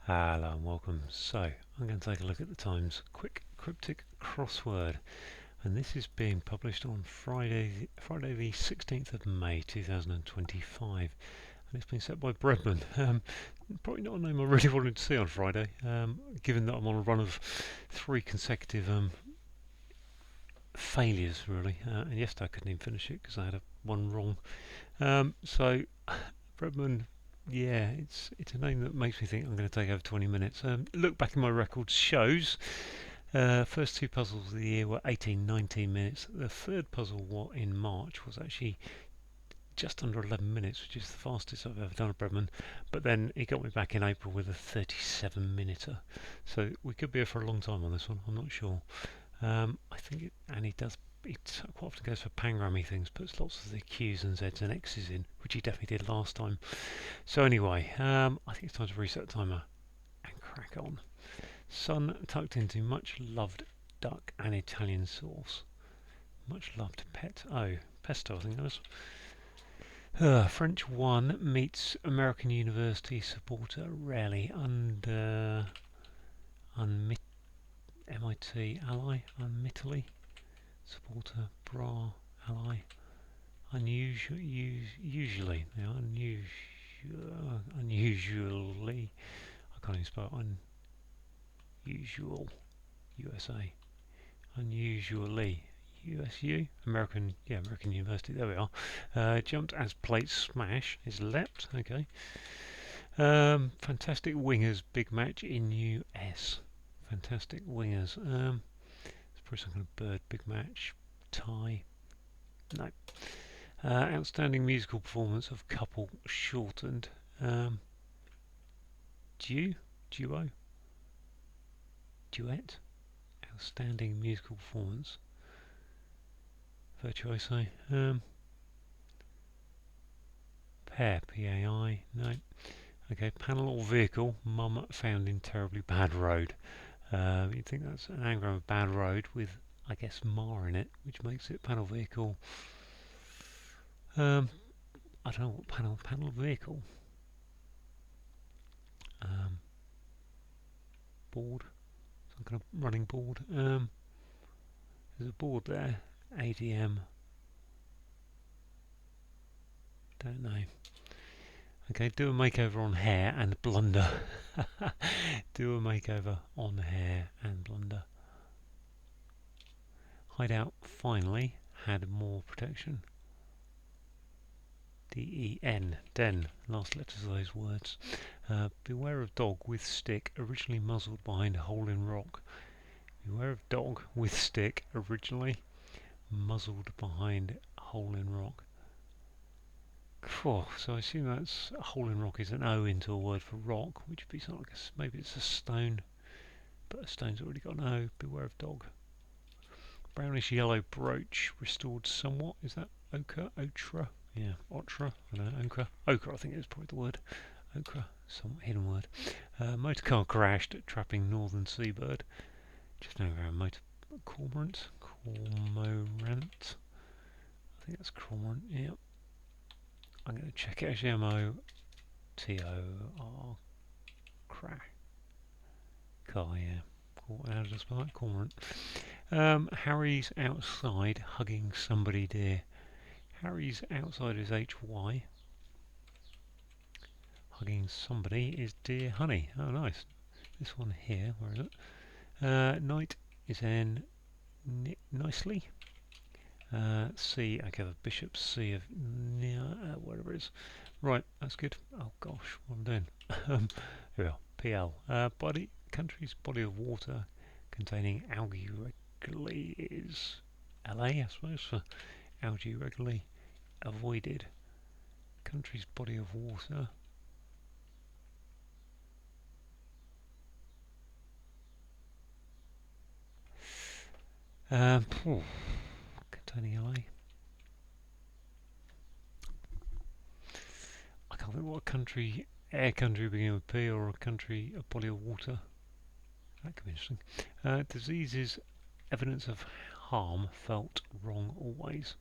Hello and welcome. So, I'm going to take a look at the Times quick cryptic crossword, and this is being published on Friday the 16th of May 2025, and it's been set by Breadman. Probably not a name I really wanted to see on Friday, given that I'm on a run of three consecutive failures, really, and yesterday I couldn't even finish it because I had one wrong. So, Breadman, yeah, it's a name that makes me think I'm going to take over 20 minutes. Look back in my records shows first two puzzles of the year were 18, 19 minutes. The third puzzle in March was actually just under 11 minutes, which is the fastest I've ever done a Breadman. But then he got me back in April with a 37-minuter. So we could be here for a long time on this one. I'm not sure. I think and he does. He quite often goes for pangrammy things, puts lots of the Q's and Z's and X's in, which he definitely did last time. So anyway, I think it's time to reset the timer and crack on. Sun tucked into much loved duck and Italian sauce. Much loved pesto I think that was. French 1 meets American University supporter rarely under MIT ally unmittily supporter bra ally usually unusually I can't even spell unusual USA unusually USU American University, there we are. Jumped as plate smash is leapt. Okay. Fantastic wingers big match in US. Fantastic wingers. It's probably some kind of bird big match. Tie. No. Outstanding musical performance of couple shortened. Duo? Duet? Outstanding musical performance. Virtuoso. Pair. P-A-I. No. Okay. Panel or vehicle. Mum found in terribly bad road. You'd think that's an anagram of bad road with, I guess, ma in it, which makes it panel vehicle. I don't know what panel vehicle. Board, some kind of running board. There's a board there. ADM. Don't know. Okay, do a makeover on hair and blunder. Do a makeover on hair and blunder. Hideout finally had more protection. D-E-N, den, last letters of those words. Beware of dog with stick, originally muzzled behind hole in rock. Beware of dog with stick, originally muzzled behind hole in rock. So I assume that's hole in rock is an O into a word for rock, which would be something like maybe it's a stone, but a stone's already got an O. Beware of dog. Brownish yellow brooch restored somewhat. Is that ochre? Ochre? Yeah, ochre. I don't know, ochre. Ochre, I think is probably the word. Ochre, some hidden word. Motorcar crashed, trapping northern seabird. Just over a motor. Cormorant. Cormorant. I think that's cormorant. Yep. I'm going to check it. Actually, M-O-T-O-R. Crack. Car, yeah. How does I spell that? Cormorant. Harry's outside hugging somebody dear. Harry's outside is H-Y. Hugging somebody is dear honey. Oh, nice. This one here, where is it? Knight is N. Nicely. C, I give a bishop C of whatever it is. Right, that's good. Oh gosh, what am I doing? Here we are. PL. Country's body of water containing algae regularly is LA, I suppose, for algae regularly avoided. Country's body of water. Containing LA. I can't think what a country, air country beginning with P, or a body of water. That could be interesting. Diseases, evidence of harm felt wrong always.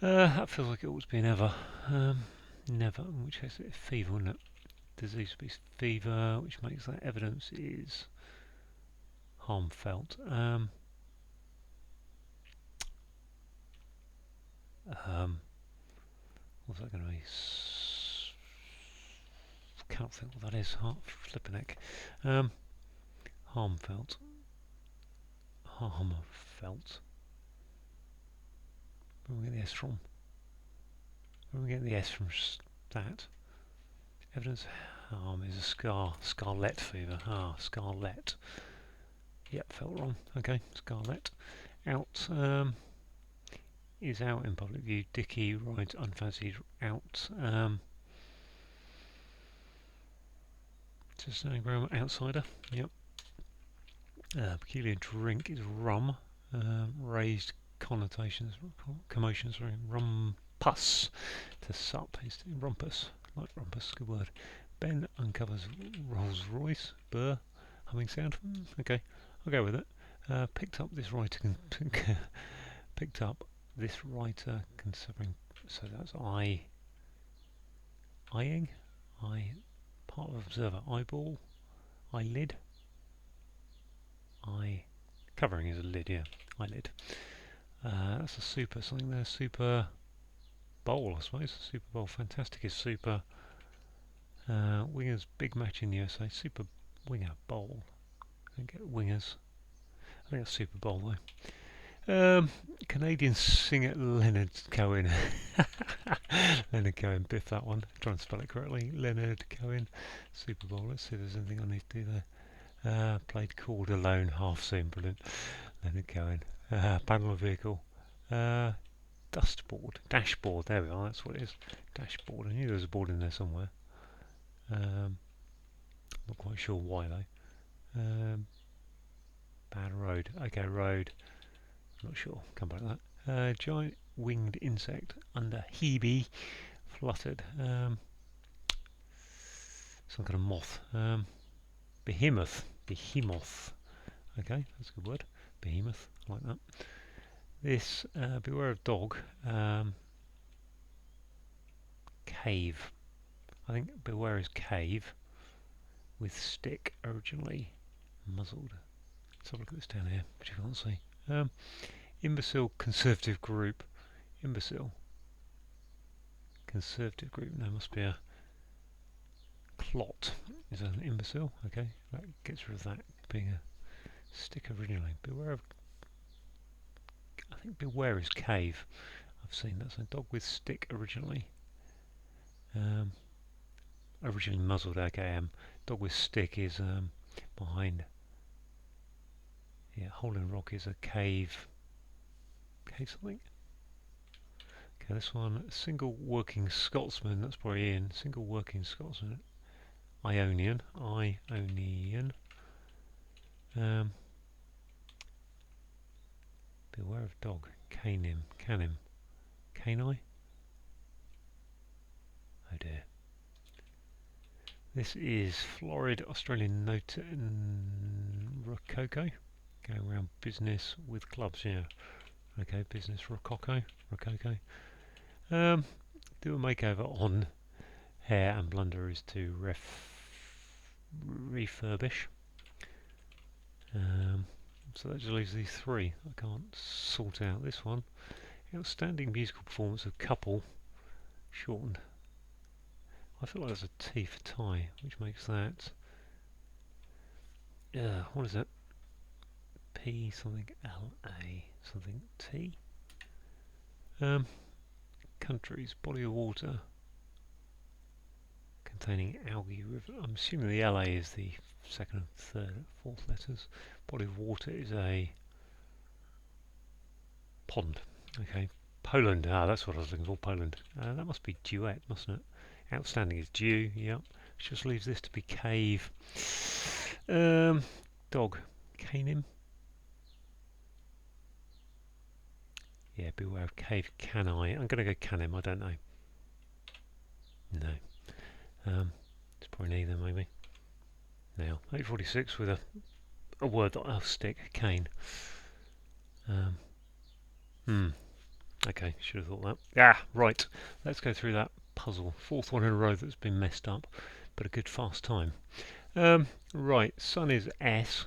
That feels like it ought to be never. Never, in which case it's fever, wouldn't it? disease species fever, which makes that evidence is harm felt. What's that going to be? Can't think what that is. Flipping neck. Harm felt. Harm felt. Where are we getting the S from? Where are we getting the S from? That. Evidence of harm is a scarlet fever. Scarlet. Yep, felt wrong. Okay, scarlet. Out. Is out in public view. Dicky rides unfancied out. Just an anagram. Outsider. Yep. Peculiar drink is rum. Raised connotations, commotions. Sorry, rumpus. To sup is rumpus. Like rumpus, good word. Ben uncovers Rolls Royce. Burr. Humming sound. Okay, I'll go with it. Picked up this writer. Picked up this writer considering. So that's eyeing. Part of observer. Eyeball. Eyelid. Covering is a lid, yeah. Eyelid. That's a super something there. Super bowl, I suppose. Super bowl. Fantastic is super. Wingers big match in the USA. Super winger bowl. I get wingers. I think that's Super Bowl though. Canadian singer Leonard Cohen. Leonard Cohen, biff that one. Trying to spell it correctly. Leonard Cohen. Super Bowl. Let's see if there's anything I need to do there. Played chord alone, half seen, brilliant. Leonard Cohen. Panel of vehicle. Dashboard, there we are, that's what it is. Dashboard, I knew there was a board in there somewhere. Not quite sure why though. Bad road, okay, road. Not sure, come back to that. Giant winged insect under Hebe, fluttered. Some kind of moth. Behemoth. Okay, that's a good word. Behemoth, I like that. This, beware of dog. Cave. I think beware is cave. With stick, originally muzzled. Let's have a look at this down here, which you can't see. Imbecile conservative group. Imbecile. Conservative group. No, must be a clot. Is an imbecile. Okay, that gets rid of that being a stick originally. Beware of. I think beware is cave. I've seen that. So dog with stick originally. Originally muzzled. Okay, dog with stick is behind. Yeah, hole in rock is a cave. Cave something. Okay, this one, single working Scotsman, that's probably Ian. Single working Scotsman. Ionian. Beware of dog. Canim. Cani? Oh dear. This is florid Australian note rococo. Going around business with clubs, yeah. Okay, business rococo. Do a makeover on hair and blunder is to refurbish. So that just leaves these three. I can't sort out this one. Outstanding musical performance of couple, shortened. I feel like there's a T for tie, which makes that. What is it? P something L A something T. Countries, body of water containing algae river. I'm assuming the LA is the second, third, fourth letters. Body of water is a pond. Okay, Poland. That's what I was looking for. Poland. That must be duet, mustn't it? Outstanding is due. Yep. Which just leaves this to be cave. Dog. Canim. Yeah, beware of cave. Can I? I'm going to go canim. I don't know. No. It's probably neither, maybe. Now, 846 with a word that I'll stick. Cane. Okay, should have thought that. Right. Let's go through that puzzle. Fourth one in a row that's been messed up. but a good fast time. Right, sun is S,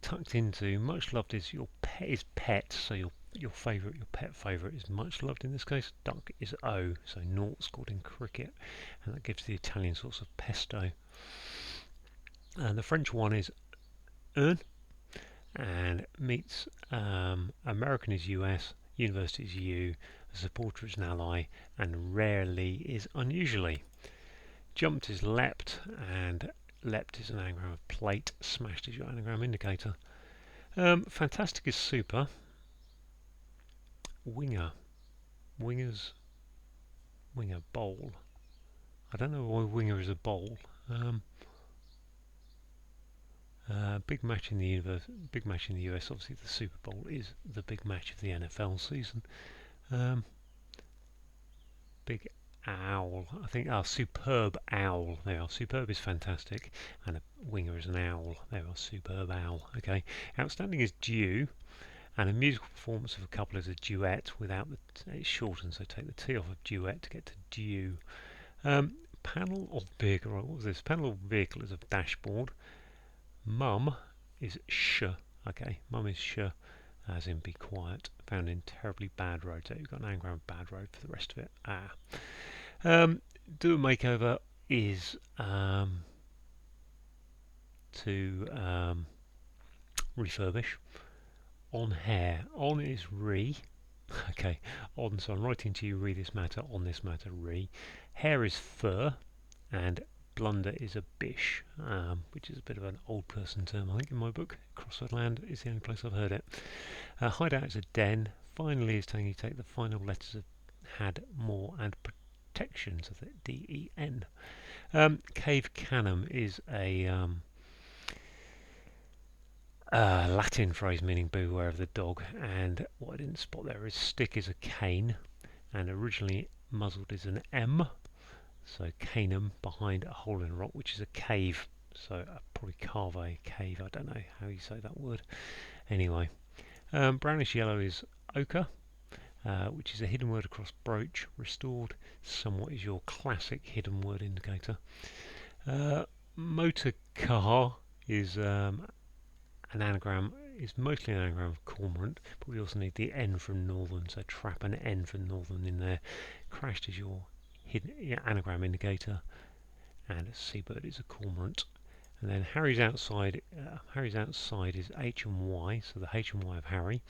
tucked into much loved is your pet is pet, so your favourite, your pet favourite is much loved in this case. Duck is O, so naught scored in cricket, and that gives the Italian source of pesto. And the French one is un, and meets American is US, university is U, a supporter is an ally, and rarely is unusually. Jumped is leapt, and leapt is an anagram of plate, smashed is your anagram indicator. Fantastic is super. Winger, wingers, winger, bowl. I don't know why winger is a bowl. Big match in the big match in the US. Obviously, the Super Bowl is the big match of the NFL season. Big owl. I think superb owl. There are. Superb is fantastic, and a winger is an owl. There are. Superb owl. Okay. Outstanding is due, and a musical performance of a couple is a duet without the. It's shortened, so take the T off of duet to get to due. Panel of vehicle. Right, what was this? Panel of vehicle is a dashboard. Mum is sh. Okay, mum is sh, as in be quiet. Found in terribly bad road. So you've got an anagram of bad road for the rest of it. Do a makeover is to refurbish. On hair. On is re. Okay, on. So I'm writing to you. Re this matter. On this matter. Re. Hair is fur, and blunder is a bish, which is a bit of an old person term, I think, in my book. Crossword land is the only place I've heard it. Hideout is a den. Finally is telling you to take the final letters of had, more, and protection, so that D-E-N. Cave canum is a Latin phrase meaning beware of the dog, and what I didn't spot there is stick is a cane, and originally muzzled is an M. So canum, behind a hole in a rock, which is a cave. So probably carve a cave. I don't know how you say that word. Anyway, brownish yellow is ochre, which is a hidden word across brooch. Restored somewhat is your classic hidden word indicator. Motor car is an anagram. Is mostly an anagram of cormorant, but we also need the N from northern. So trap an N from northern in there. Crashed is your hidden anagram indicator, and a seabird is a cormorant. And then Harry's outside. Harry's outside is H and Y, so the H and Y of Harry.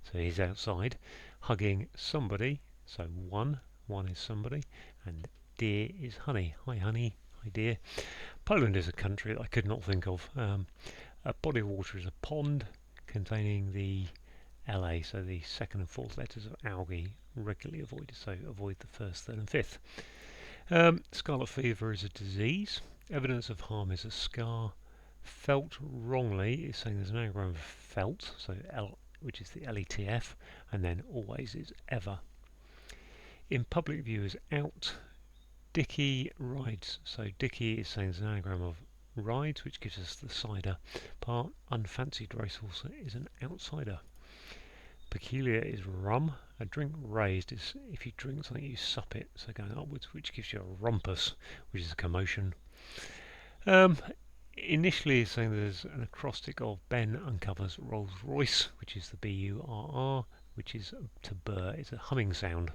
So he's outside, hugging somebody. So one is somebody, and dear is honey. Hi honey, hi dear. Poland is a country that I could not think of. A body of water is a pond containing the LA, so the second and fourth letters of algae regularly avoided. So avoid the first, third, and fifth. Scarlet fever is a disease. Evidence of harm is a scar. Felt wrongly is saying there's an anagram of felt, so L, which is the LETF, and then always is ever. In public view is out. Dicky rides, so Dicky is saying there's an anagram of rides, which gives us the cider part. Unfancied racehorse is an outsider. Peculiar is rum. A drink raised is if you drink something you sup it, so going upwards, which gives you a rumpus, which is a commotion. Initially is saying there's an acrostic of Ben uncovers Rolls Royce, which is the B-U-R-R, which is to burr, it's a humming sound.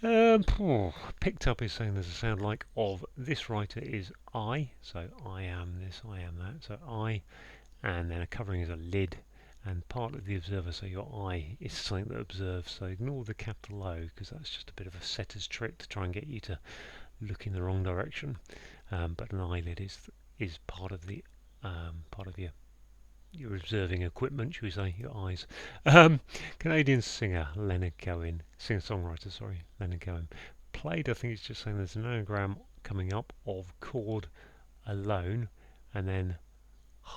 Picked up is saying there's a sound like of. This writer is I, so I am this, I am that, so I, and then a covering is a lid, and part of the observer, so your eye is something that observes, so ignore the capital O, because that's just a bit of a setter's trick to try and get you to look in the wrong direction. But an eyelid is part of the part of your observing equipment, should we say, your eyes. Canadian singer Leonard Cohen, singer-songwriter, sorry, Leonard Cohen, played. I think it's just saying there's an anagram coming up of chord alone, and then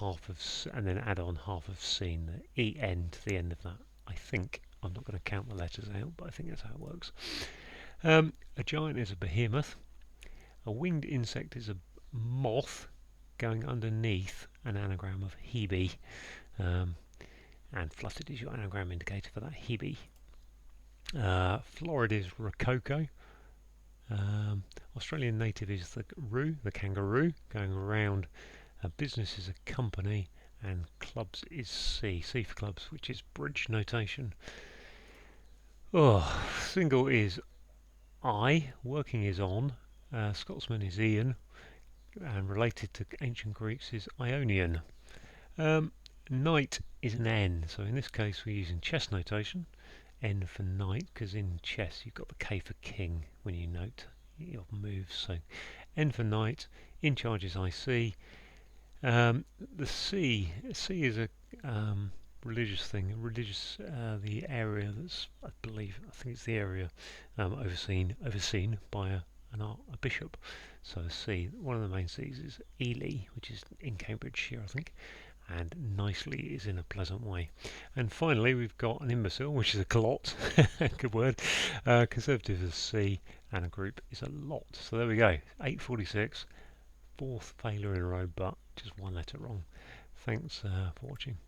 and then add on half of scene, the en to the end of that. I think I'm not going to count the letters out, but I think that's how it works. A giant is a behemoth. A winged insect is a moth going underneath an anagram of Hebe, and fluttered is your anagram indicator for that Hebe. Florid is rococo. Australian native is the roo, the kangaroo, going around. Business is a company, and clubs is C. C for clubs, which is bridge notation. Oh, single is I, working is on, Scotsman is Ian, and related to ancient Greeks is Ionian. Knight is an N, so in this case we're using chess notation. N for knight, because in chess you've got the K for king when you note your moves. So N for knight, in charge is IC. The C is a religious thing, the area that's, I think it's the area overseen by a bishop. So C, one of the main C's is Ely, which is in Cambridgeshire, I think, and nicely is in a pleasant way. And finally, we've got an imbecile, which is a clot, good word. Conservative is C, and a group is a lot. So there we go, 846, fourth failure in a row, but just one letter wrong. Thanks for watching.